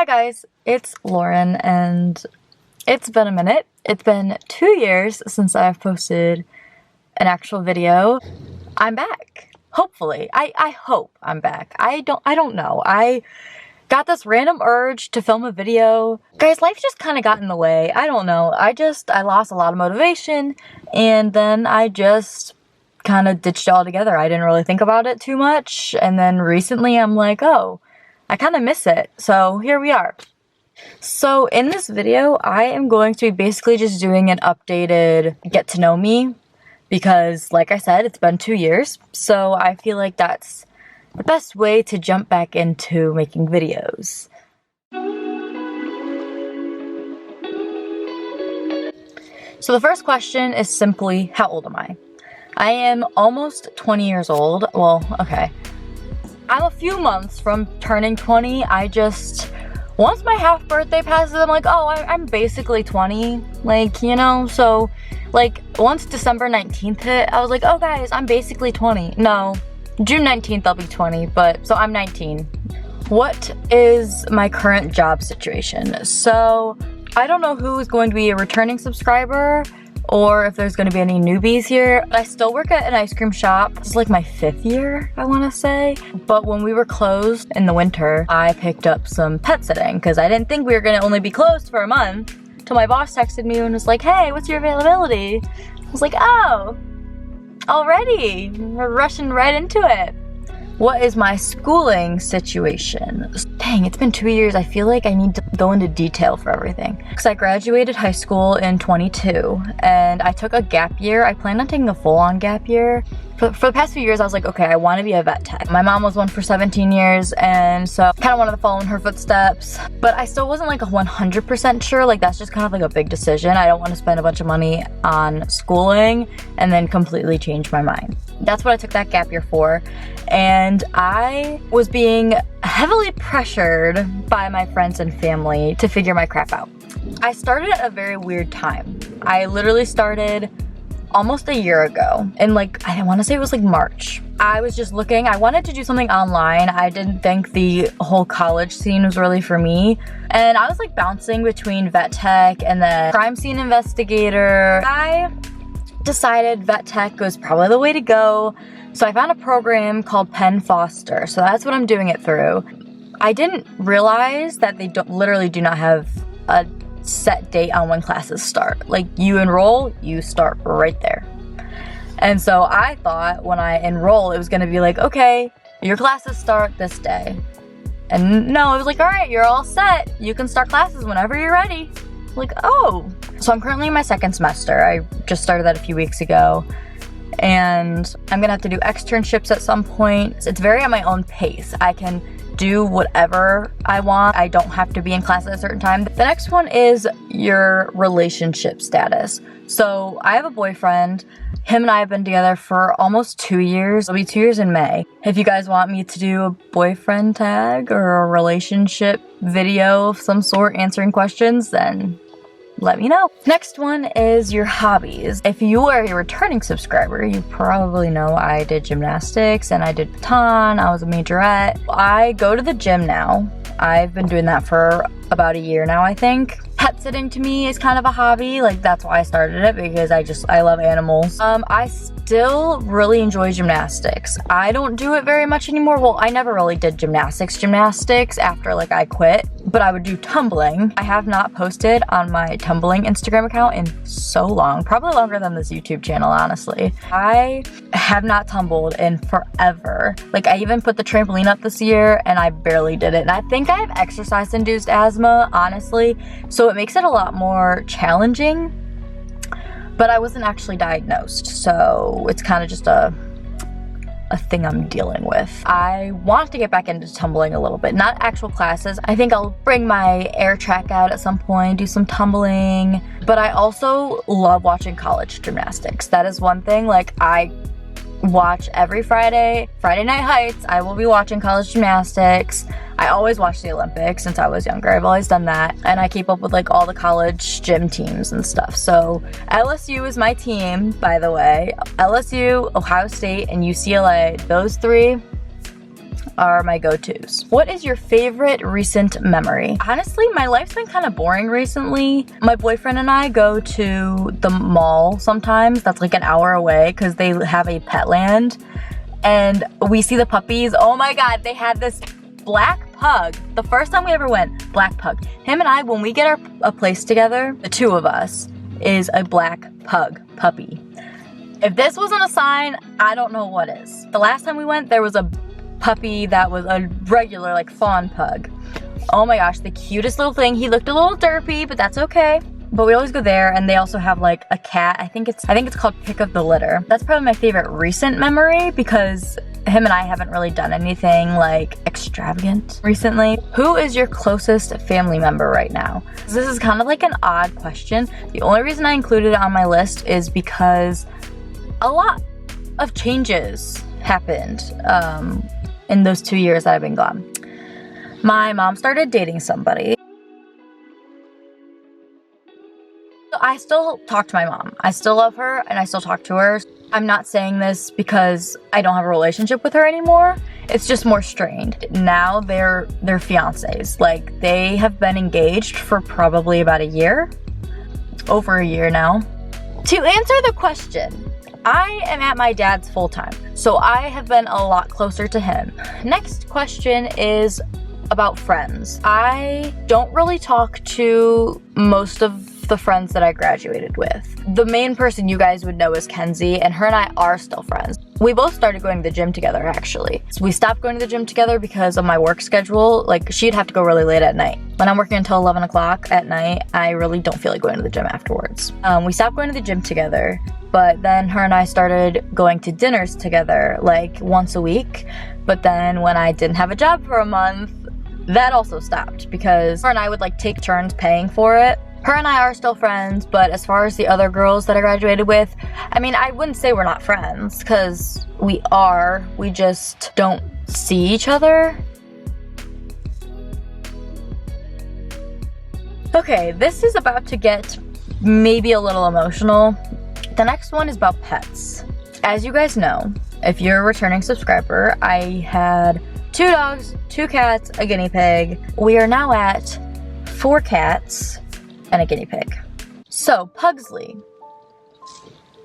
guys, it's Lauren and it's been a minute. It's been 2 years since I've posted an actual video. I'm back. Hopefully. I hope I'm back. I don't know. I got this random urge to film a video. Guys, life just kind of got in the way. I don't know. I lost a lot of motivation and then I just kind of ditched it all together. I didn't really think about it too much. And then recently I'm like, oh, I kind of miss it. So here we are. So in this video, I am going to be basically just doing an updated get to know me because like I said, it's been 2 years. So I feel like that's the best way to jump back into making videos. So the first question is simply, how old am I? I am almost 20 years old. Well, okay. I'm a few months from turning 20. Once my half birthday passes, I'm like, oh, I'm basically 20. Like, you know, so like once December 19th hit, I was like, oh guys, I'm basically 20. No, June 19th, I'll be 20, but so I'm 19. What is my current job situation? So I don't know who is going to be a returning subscriber or if there's going to be any newbies here. I still work at an ice cream shop. It's like my 5th year, I want to say. But when we were closed in the winter, I picked up some pet sitting because I didn't think we were going to only be closed for a month. Till my boss texted me and was like, hey, what's your availability? I was like, oh, already? We're rushing right into it. What is my schooling situation? Dang, it's been 2 years. I feel like I need to go into detail for everything. Because I graduated high school in 22 and I took a gap year. I planned on taking a full-on gap year. For the past few years, I was like, okay, I want to be a vet tech. My mom was one for 17 years and so kind of wanted to follow in her footsteps. But I still wasn't like 100% sure. Like that's just kind of like a big decision. I don't want to spend a bunch of money on schooling and then completely change my mind. That's what I took that gap year for. And I was being heavily pressured by my friends and family to figure my crap out. I started at a very weird time. I literally started almost a year ago. And like, I want to say it was like March. I was just looking, I wanted to do something online. I didn't think the whole college scene was really for me. And I was like bouncing between vet tech and then crime scene investigator. I decided vet tech was probably the way to go. So I found a program called Penn Foster. So that's what I'm doing it through. I didn't realize that they literally do not have a set date on when classes start. Like you enroll, you start right there. And so I thought when I enroll, it was gonna be like, okay, your classes start this day. And no, it was like, all right, you're all set. You can start classes whenever you're ready. Like, oh. So I'm currently in my 2nd semester. I just started that a few weeks ago. And I'm gonna have to do externships at some point. It's very at my own pace. I can do whatever I want. I don't have to be in class at a certain time. The next one is your relationship status. So I have a boyfriend. Him and I have been together for almost 2 years. It'll be 2 years in May. If you guys want me to do a boyfriend tag or a relationship video of some sort answering questions, then let me know. Next one is your hobbies. If you are a returning subscriber, you probably know I did gymnastics and I did baton. I was a majorette. I go to the gym now. I've been doing that for about a year now, I think. Pet sitting to me is kind of a hobby. Like that's why I started it because I love animals. I still really enjoy gymnastics. I don't do it very much anymore. Well, I never really did gymnastics after like I quit, but I would do tumbling. I have not posted on my tumbling Instagram account in so long, probably longer than this YouTube channel, honestly. I have not tumbled in forever. Like I even put the trampoline up this year and I barely did it. And I think I have exercise-induced asthma, honestly. So it makes it a lot more challenging, but I wasn't actually diagnosed. So it's kind of just a thing I'm dealing with. I want to get back into tumbling a little bit, not actual classes. I think I'll bring my air track out at some point, do some tumbling, but I also love watching college gymnastics. That is one thing, like I watch every Friday Night Heights. I will be watching college gymnastics. I always watch the Olympics since I was younger. I've always done that. And I keep up with like all the college gym teams and stuff. So LSU is my team, by the way. LSU, Ohio State, and UCLA, those three are my go-tos. What is your favorite recent memory? Honestly, my life's been kind of boring recently. My boyfriend and I go to the mall sometimes. That's like an hour away because they have a pet land. And we see the puppies. Oh my God, they had this black pug. The first time we ever went, black pug. Him and I, when we get a place together, the two of us, is a black pug puppy. If this wasn't a sign, I don't know what is. The last time we went, there was a puppy that was a regular like fawn pug. Oh my gosh, the cutest little thing. He looked a little derpy, but that's okay. But we always go there, and they also have like a cat. I think it's called Pick of the Litter. That's probably my favorite recent memory because him and I haven't really done anything like extravagant recently. Who is your closest family member right now? This is kind of like an odd question. The only reason I included it on my list is because a lot of changes happened in those 2 years that I've been gone. My mom started dating somebody. I still talk to my mom. I still love her and I still talk to her. I'm not saying this because I don't have a relationship with her anymore. It's just more strained. Now they're fiancés. Like, they have been engaged for probably about a year. Over a year now. To answer the question, I am at my dad's full time, so I have been a lot closer to him. Next question is about friends. I don't really talk to most of the friends that I graduated with. The main person you guys would know is Kenzie, and her and I are still friends. We both started going to the gym together, actually. So we stopped going to the gym together because of my work schedule. Like, she'd have to go really late at night. When I'm working until 11 o'clock at night, I really don't feel like going to the gym afterwards. We stopped going to the gym together, but then her and I started going to dinners together, like once a week. But then when I didn't have a job for a month, that also stopped because her and I would like take turns paying for it. Her and I are still friends, but as far as the other girls that I graduated with, I mean, I wouldn't say we're not friends, because we are. We just don't see each other. Okay, this is about to get maybe a little emotional. The next one is about pets. As you guys know, if you're a returning subscriber, I had 2 dogs, 2 cats, a guinea pig. We are now at 4 cats and a guinea pig. So Pugsley,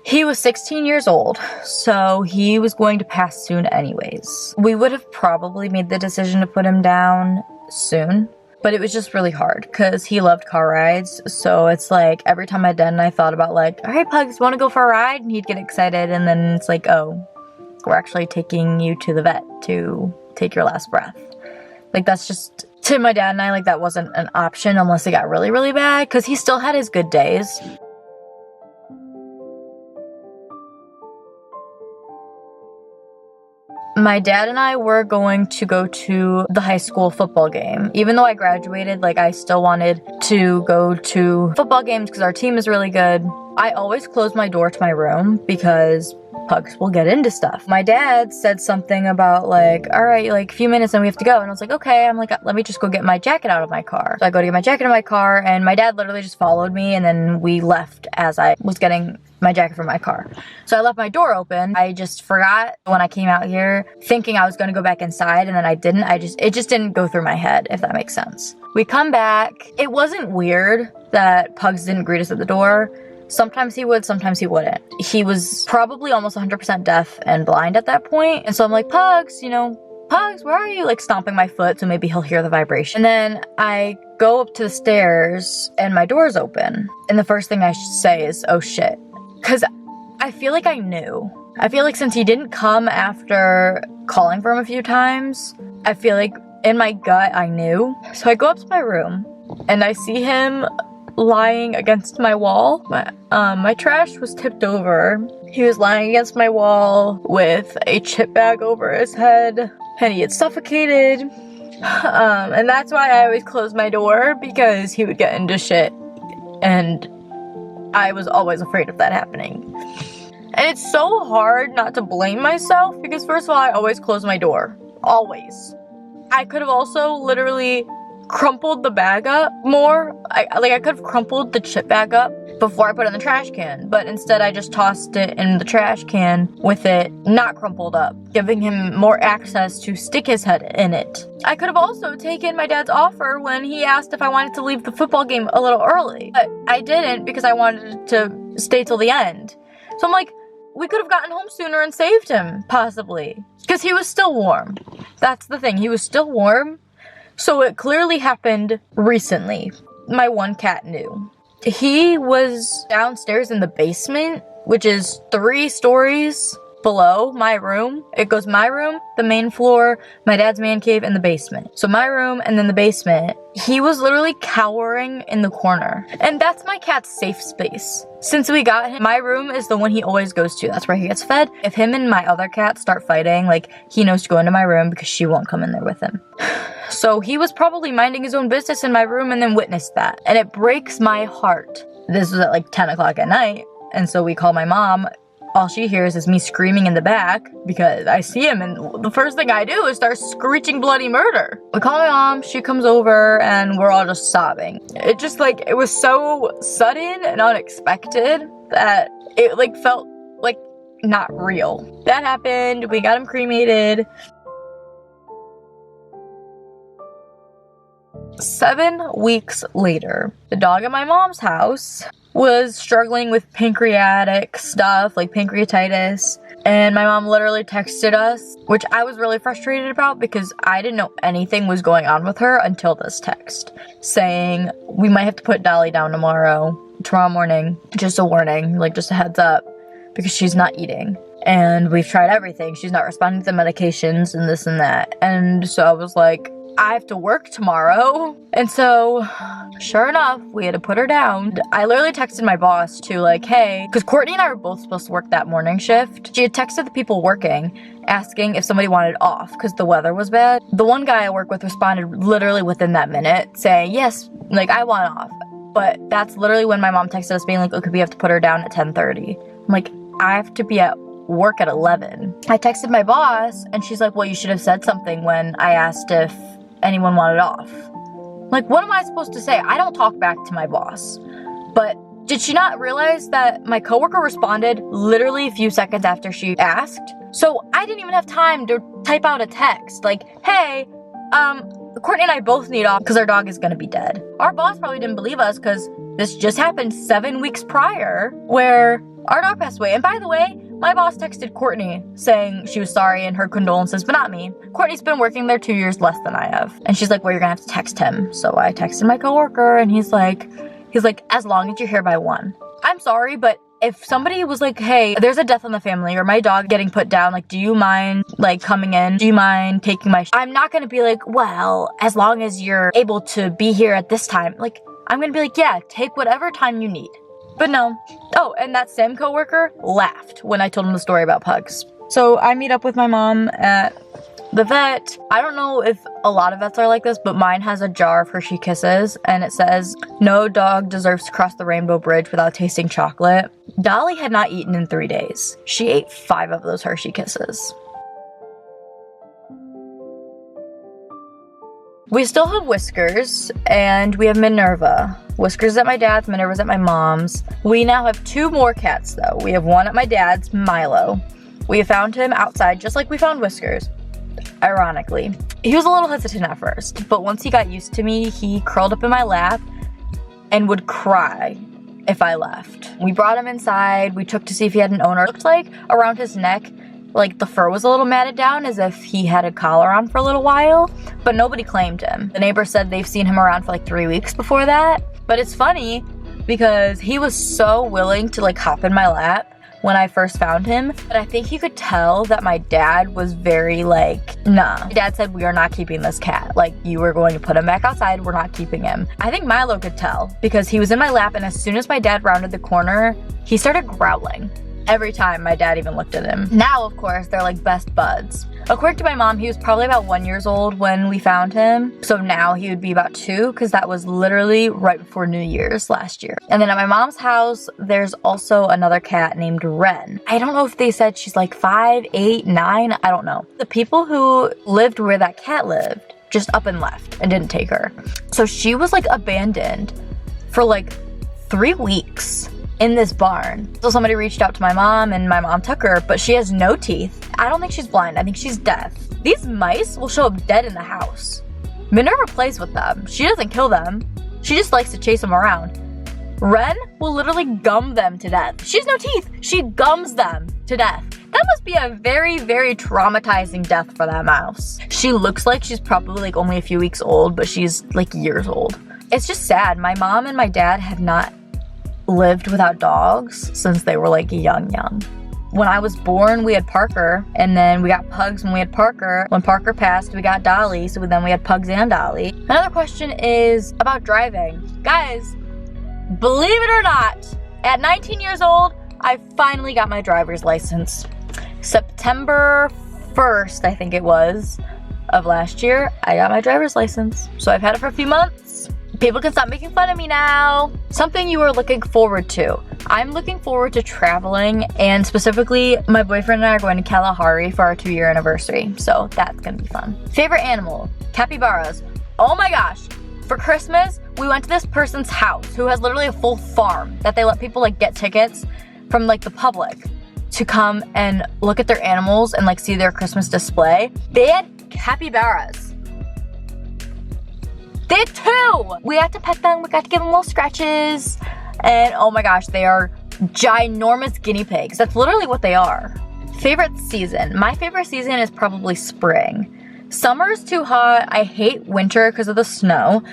he was 16 years old, so he was going to pass soon anyways. We would have probably made the decision to put him down soon, but it was just really hard because he loved car rides. So it's like every time my dad and I thought about like, all right, Pugs, want to go for a ride? And he'd get excited, and then it's like, oh, we're actually taking you to the vet to take your last breath. Like, that's just, to my dad and I, like, that wasn't an option unless it got really, really bad, because he still had his good days. My dad and I were going to go to the high school football game. Even though I graduated, like, I still wanted to go to football games because our team is really good. I always close my door to my room because Pugs will get into stuff. My dad said something about like, all right, like a few minutes and we have to go. And I was like, okay. I'm like, let me just go get my jacket out of my car. So I go to get my jacket out of my car, and my dad literally just followed me, and then we left as I was getting my jacket from my car. So I left my door open. I just forgot when I came out here, thinking I was gonna go back inside, and then I didn't. It just didn't go through my head, if that makes sense. We come back. It wasn't weird that Pugs didn't greet us at the door. Sometimes he would, sometimes he wouldn't. He was probably almost 100% deaf and blind at that point. And so I'm like, Pugs, you know, Pugs, where are you? Like stomping my foot so maybe he'll hear the vibration. And then I go up to the stairs and my door's open. And the first thing I say is, oh shit. Cause I feel like I knew. I feel like since he didn't come after calling for him a few times, I feel like in my gut I knew. So I go up to my room and I see him lying against my wall. My trash was tipped over. He was lying against my wall with a chip bag over his head, and he had suffocated. And that's why I always close my door, because he would get into shit, and I was always afraid of that happening. And it's so hard not to blame myself, because first of all, I always close my door. Always. I could have also literally crumpled the bag up more. I could have crumpled the chip bag up before I put it in the trash can, but instead I just tossed it in the trash can with it not crumpled up, giving him more access to stick his head in it. I could have also taken my dad's offer when he asked if I wanted to leave the football game a little early, but I didn't because I wanted to stay till the end. So I'm like, we could have gotten home sooner and saved him, possibly, because he was still warm. That's the thing, he was still warm. So it clearly happened recently. My one cat knew. He was downstairs in the basement, which is 3 stories below my room. It goes my room, the main floor, my dad's man cave, and the basement. So my room and then the basement. He was literally cowering in the corner. And that's my cat's safe space. Since we got him, my room is the one he always goes to. That's where he gets fed. If him and my other cat start fighting, like, he knows to go into my room because she won't come in there with him. So he was probably minding his own business in my room and then witnessed that. And it breaks my heart. This was at like 10 o'clock at night. And so we call my mom. All she hears is me screaming in the back because I see him, and the first thing I do is start screeching bloody murder. We call my mom, she comes over, and we're all just sobbing. It just like, it was so sudden and unexpected that it like felt like not real. That happened, we got him cremated. 7 weeks later, the dog at my mom's house was struggling with pancreatic stuff, like pancreatitis, and my mom literally texted us, which I was really frustrated about because I didn't know anything was going on with her until this text, saying we might have to put Dolly down tomorrow morning, just a warning, like just a heads up, because she's not eating. And we've tried everything. She's not responding to the medications and this and that. And so I was like, I have to work tomorrow. And so, sure enough, we had to put her down. I literally texted my boss too, like, hey, because Courtney and I were both supposed to work that morning shift. She had texted the people working, asking if somebody wanted off because the weather was bad. The one guy I work with responded literally within that minute, saying, yes, like, I want off. But that's literally when my mom texted us being like, okay, we have to put her down at 10:30. I'm like, I have to be at work at 11. I texted my boss and she's like, well, you should have said something when I asked if anyone wanted off. Like, what am I supposed to say? I don't talk back to my boss. But did she not realize that my coworker responded literally a few seconds after she asked? So I didn't even have time to type out a text like, hey, Courtney and I both need off because our dog is gonna be dead. Our boss probably didn't believe us because this just happened 7 weeks prior where our dog passed away. And by the way, my boss texted Courtney saying she was sorry and her condolences, but not me. Courtney's been working there 2 years less than I have. And she's like, well, you're gonna have to text him. So I texted my coworker and he's like, as long as you're here by 1. I'm sorry, but if somebody was like, hey, there's a death in the family or my dog getting put down, like, do you mind like coming in? Do you mind taking my I'm not gonna be like, well, as long as you're able to be here at this time. Like, I'm gonna be like, yeah, take whatever time you need. But no. Oh, and that same coworker laughed when I told him the story about pugs. So I meet up with my mom at the vet. I don't know if a lot of vets are like this, but mine has a jar of Hershey Kisses and it says, no dog deserves to cross the rainbow bridge without tasting chocolate. Dolly had not eaten in 3 days. She ate 5 of those Hershey Kisses. We still have Whiskers, and we have Minerva. Whiskers at my dad's, Minerva's at my mom's. We now have 2 more cats, though. We have one at my dad's, Milo. We found him outside, just like we found Whiskers, ironically. He was a little hesitant at first, but once he got used to me, he curled up in my lap and would cry if I left. We brought him inside. We took to see if he had an owner. It looked like around his neck, like the fur was a little matted down as if he had a collar on for a little while, but nobody claimed him. The neighbor said they've seen him around for like 3 weeks before that. But it's funny because he was so willing to like hop in my lap when I first found him, but I think he could tell that my dad was very like, nah. My dad said, we are not keeping this cat. Like, you were going to put him back outside, we're not keeping him. I think Milo could tell because he was in my lap, and as soon as my dad rounded the corner, he started growling. Every time my dad even looked at him. Now, of course, they're like best buds. According to my mom, he was probably about 1 year old when we found him. So now he would be about 2 because that was literally right before New Year's last year. And then at my mom's house, there's also another cat named Ren. I don't know if they said she's like 5, 8, 9, I don't know. The people who lived where that cat lived just up and left and didn't take her. So she was like abandoned for like 3 weeks in this barn. So somebody reached out to my mom and my mom took her, but she has no teeth. I don't think she's blind, I think she's deaf. These mice will show up dead in the house. Minerva plays with them. She doesn't kill them. She just likes to chase them around. Ren will literally gum them to death. She has no teeth. She gums them to death. That must be a very, very traumatizing death for that mouse. She looks like she's probably like only a few weeks old, but she's like years old. It's just sad. My mom and my dad have not lived without dogs since they were like young. When I was born, we had Parker, and then we got pugs when we had Parker. When Parker passed, we got Dolly, so then we had pugs and Dolly. Another question is about driving. Guys, believe it or not, at 19 years old, I finally got my driver's license. September 1st, I think it was, of last year, I got my driver's license. So I've had it for a few months. People can stop making fun of me now. Something you are looking forward to. I'm looking forward to traveling, and specifically, my boyfriend and I are going to Kalahari for our 2-year anniversary. So that's gonna be fun. Favorite animal, capybaras. Oh my gosh, for Christmas, we went to this person's house who has literally a full farm that they let people like get tickets from like the public to come and look at their animals and like see their Christmas display. They had capybaras. They had 2! We got to pet them, we got to give them little scratches, and oh my gosh, they are ginormous guinea pigs. That's literally what they are. Favorite season. My favorite season is probably spring. Summer's too hot. I hate winter because of the snow.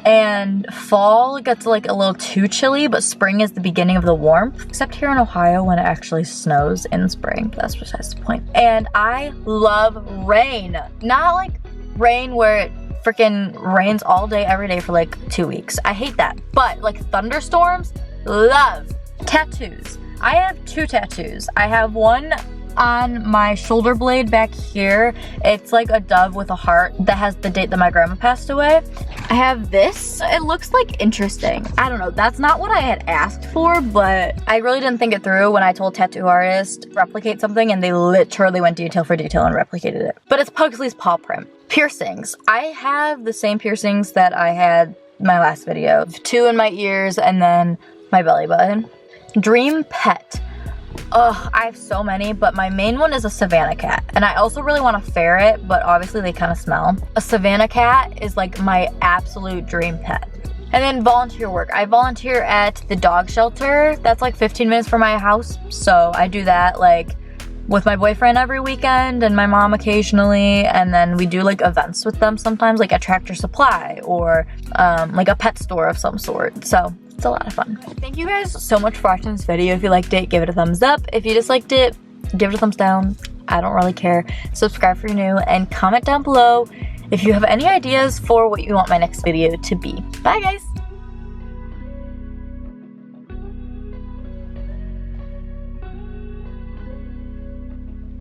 And fall gets like a little too chilly, but spring is the beginning of the warmth. Except here in Ohio when it actually snows in spring. But that's besides the point. And I love rain. Not like rain where it freaking rains all day, every day for like 2 weeks. I hate that. But like thunderstorms, love. Tattoos. I have 2 tattoos. I have one on my shoulder blade back here. It's like a dove with a heart that has the date that my grandma passed away. I have this. It looks like interesting. I don't know. That's not what I had asked for, but I really didn't think it through when I told tattoo artist replicate something, and they literally went detail for detail and replicated it. But it's Pugsley's paw print. Piercings. I have the same piercings that I had in my last video. 2 in my ears and then my belly button. Dream pet. Ugh, I have so many, but my main one is a Savannah cat. And I also really want a ferret, but obviously they kind of smell. A Savannah cat is like my absolute dream pet. And then volunteer work. I volunteer at the dog shelter. That's like 15 minutes from my house. So I do that like with my boyfriend every weekend and my mom occasionally. And then we do like events with them sometimes, like a Tractor Supply or like a pet store of some sort. So it's a lot of fun. Thank you guys so much for watching this video. If you liked it, give it a thumbs up. If you disliked it, give it a thumbs down. I don't really care. Subscribe if you're new and comment down below if you have any ideas for what you want my next video to be. Bye guys!